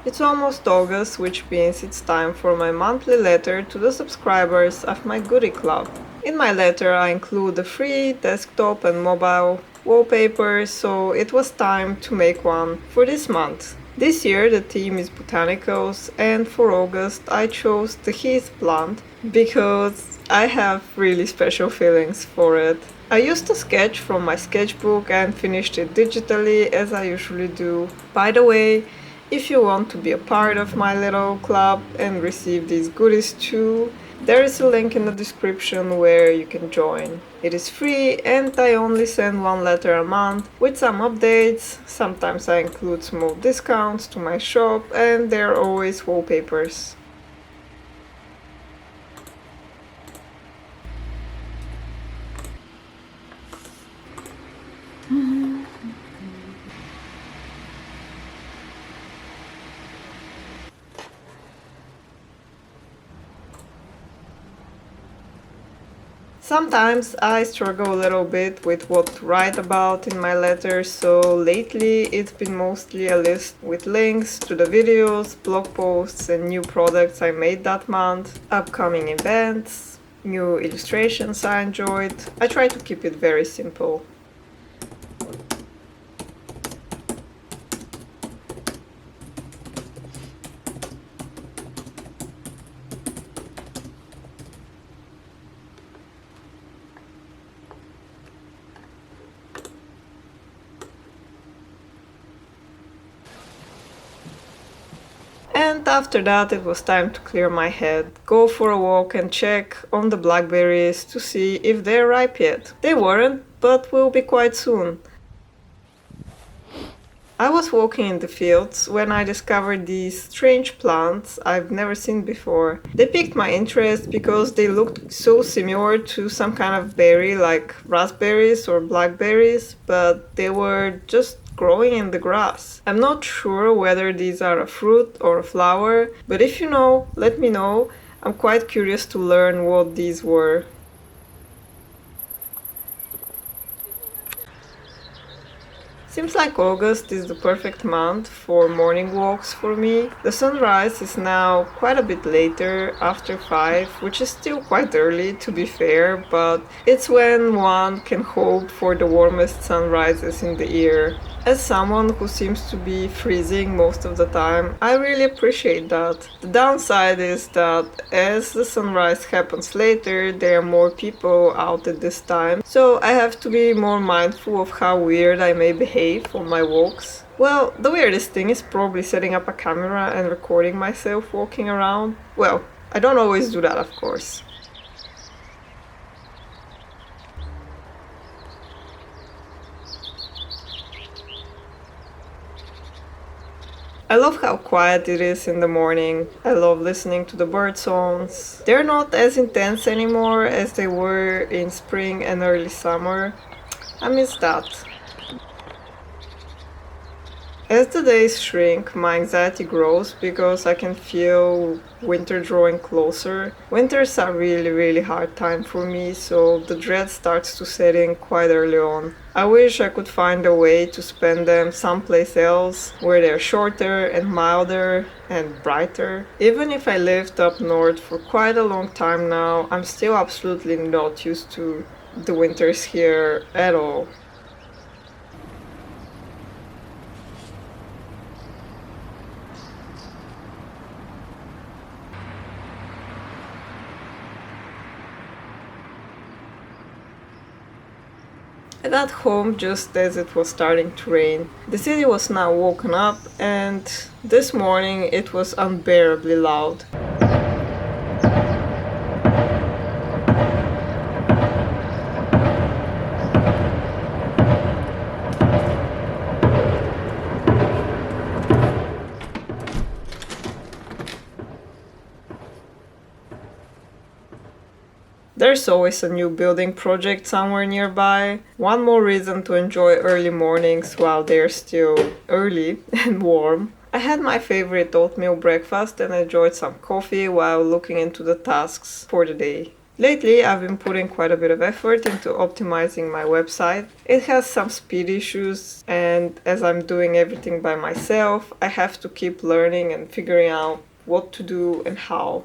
It's almost August, which means it's time for my monthly letter to the subscribers of my Goodie Club. In my letter I include the free desktop and mobile wallpapers, so it was time to make one for this month. This year the theme is botanicals, and for August I chose the heath plant because I have really special feelings for it. I used a sketch from my sketchbook and finished it digitally as I usually do. By the way, if you want to be a part of my little club and receive these goodies too, there is a link in the description where you can join. It is free and I only send one letter a month with some updates. Sometimes I include small discounts to my shop and there are always wallpapers. Sometimes I struggle a little bit with what to write about in my letters, so lately it's been mostly a list with links to the videos, blog posts and new products I made that month, upcoming events, new illustrations I enjoyed. I try to keep it very simple. And after that it was time to clear my head, go for a walk and check on the blackberries to see if they're ripe yet. They weren't, but will be quite soon. I was walking in the fields when I discovered these strange plants I've never seen before. They piqued my interest because they looked so similar to some kind of berry like raspberries or blackberries, but they were just growing in the grass. I'm not sure whether these are a fruit or a flower, but if you know, let me know. I'm quite curious to learn what these were. Seems like August is the perfect month for morning walks for me. The sunrise is now quite a bit later, after 5, which is still quite early to be fair, but it's when one can hope for the warmest sunrises in the year. As someone who seems to be freezing most of the time, I really appreciate that. The downside is that as the sunrise happens later, there are more people out at this time, so I have to be more mindful of how weird I may behave on my walks. Well, the weirdest thing is probably setting up a camera and recording myself walking around. Well, I don't always do that, of course. I love how quiet it is in the morning. I love listening to the bird songs. They're not as intense anymore as they were in spring and early summer. I miss that. As the days shrink, my anxiety grows because I can feel winter drawing closer. Winters are really hard time for me, so the dread starts to set in quite early on. I wish I could find a way to spend them someplace else where they're shorter and milder and brighter. Even if I lived up north for quite a long time now, I'm still absolutely not used to the winters here at all. I got home just as it was starting to rain. The city was now woken up, and this morning it was unbearably loud. There's always a new building project somewhere nearby. One more reason to enjoy early mornings while they're still early and warm. I had my favorite oatmeal breakfast and enjoyed some coffee while looking into the tasks for the day. Lately, I've been putting quite a bit of effort into optimizing my website. It has some speed issues, and as I'm doing everything by myself, I have to keep learning and figuring out what to do and how.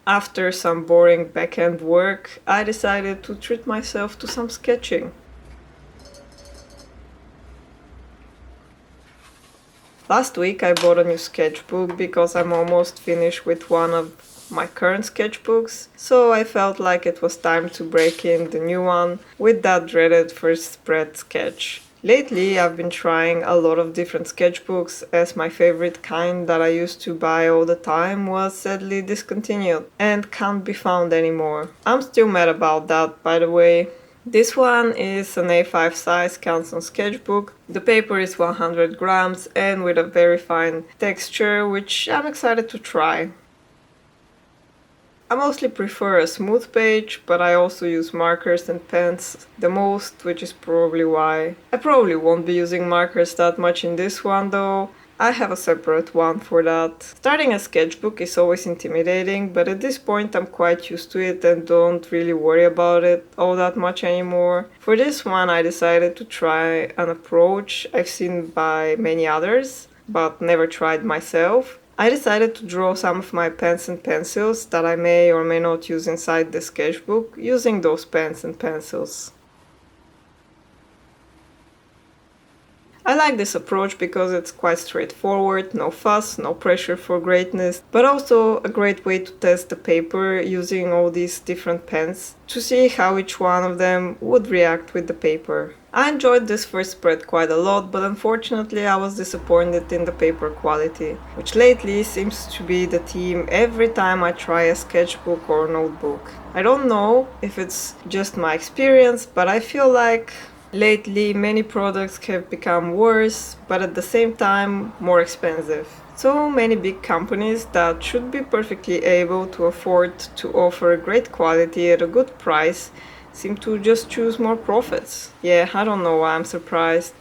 After some boring back-end work, I decided to treat myself to some sketching. Last week I bought a new sketchbook because I'm almost finished with one of my current sketchbooks, so I felt like it was time to break in the new one with that dreaded first spread sketch. Lately, I've been trying a lot of different sketchbooks as my favorite kind that I used to buy all the time was sadly discontinued and can't be found anymore. I'm still mad about that, by the way. This one is an A5 size Canson sketchbook. The paper is 100 grams and with a very fine texture, which I'm excited to try. I mostly prefer a smooth page, but I also use markers and pens the most, which is probably why. I probably won't be using markers that much in this one though. I have a separate one for that. Starting a sketchbook is always intimidating, but at this point I'm quite used to it and don't really worry about it all that much anymore. For this one I decided to try an approach I've seen by many others, but never tried myself. I decided to draw some of my pens and pencils that I may or may not use inside the sketchbook using those pens and pencils. I like this approach because it's quite straightforward, no fuss, no pressure for greatness, but also a great way to test the paper using all these different pens to see how each one of them would react with the paper. I enjoyed this first spread quite a lot, but unfortunately I was disappointed in the paper quality, which lately seems to be the theme every time I try a sketchbook or notebook. I don't know if it's just my experience, but I feel like lately many products have become worse, but at the same time more expensive. So many big companies that should be perfectly able to afford to offer great quality at a good price seem to just choose more profits. Yeah, I don't know why I'm surprised.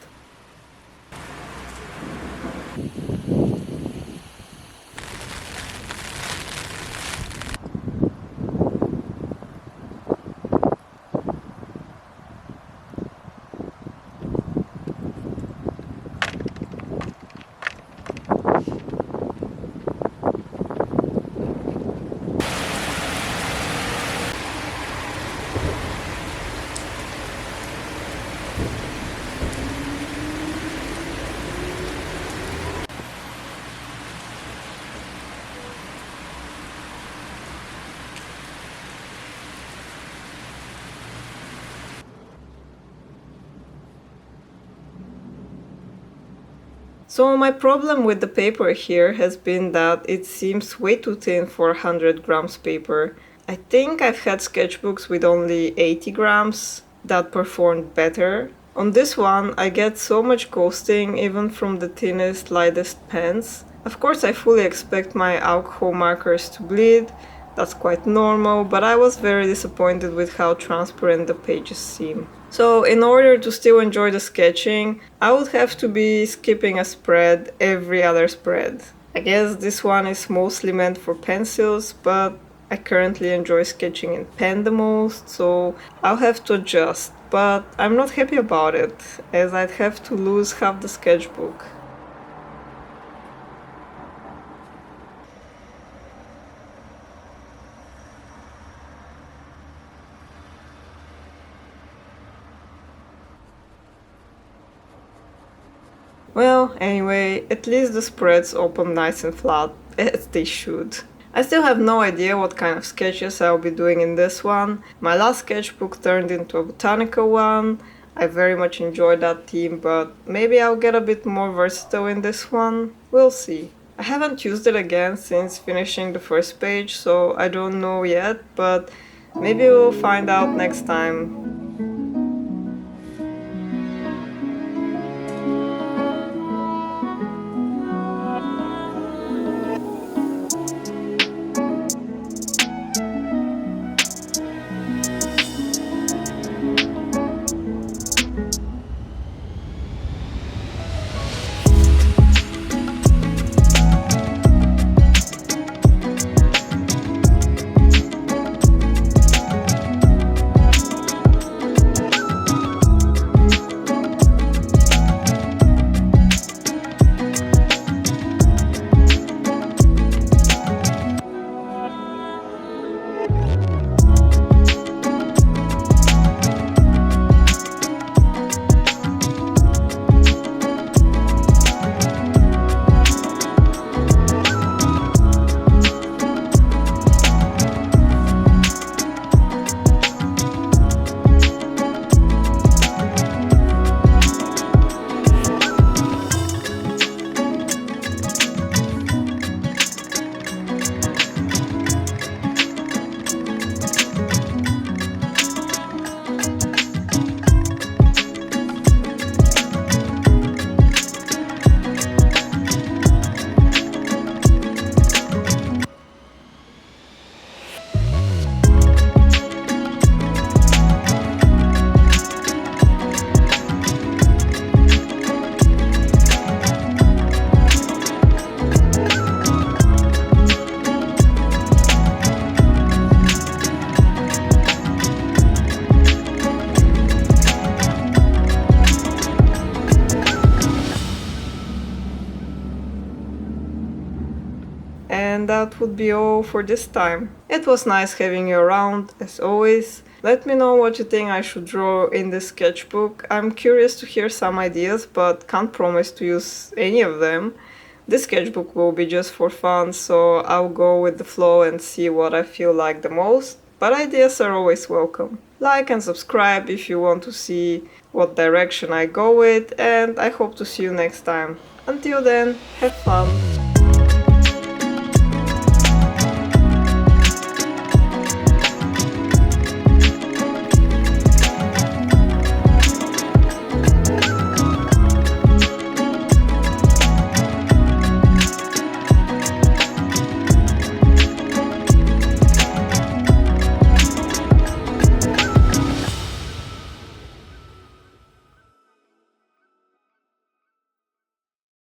So my problem with the paper here has been that it seems way too thin for 100 grams paper. I think I've had sketchbooks with only 80 grams that performed better. On this one, I get so much ghosting even from the thinnest, lightest pens. Of course, I fully expect my alcohol markers to bleed. That's quite normal, but I was very disappointed with how transparent the pages seem. So in order to still enjoy the sketching, I would have to be skipping a spread every other spread. I guess this one is mostly meant for pencils, but I currently enjoy sketching in pen the most, so I'll have to adjust. But I'm not happy about it, as I'd have to lose half the sketchbook. Well, anyway, at least the spreads open nice and flat, as they should. I still have no idea what kind of sketches I'll be doing in this one. My last sketchbook turned into a botanical one. I very much enjoyed that theme, but maybe I'll get a bit more versatile in this one. We'll see. I haven't used it again since finishing the first page, so I don't know yet, but maybe we'll find out next time. And that would be all for this time. It was nice having you around, as always. Let me know what you think I should draw in this sketchbook. I'm curious to hear some ideas, but can't promise to use any of them. This sketchbook will be just for fun, so I'll go with the flow and see what I feel like the most. But ideas are always welcome. Like and subscribe if you want to see what direction I go with, and I hope to see you next time. Until then, have fun!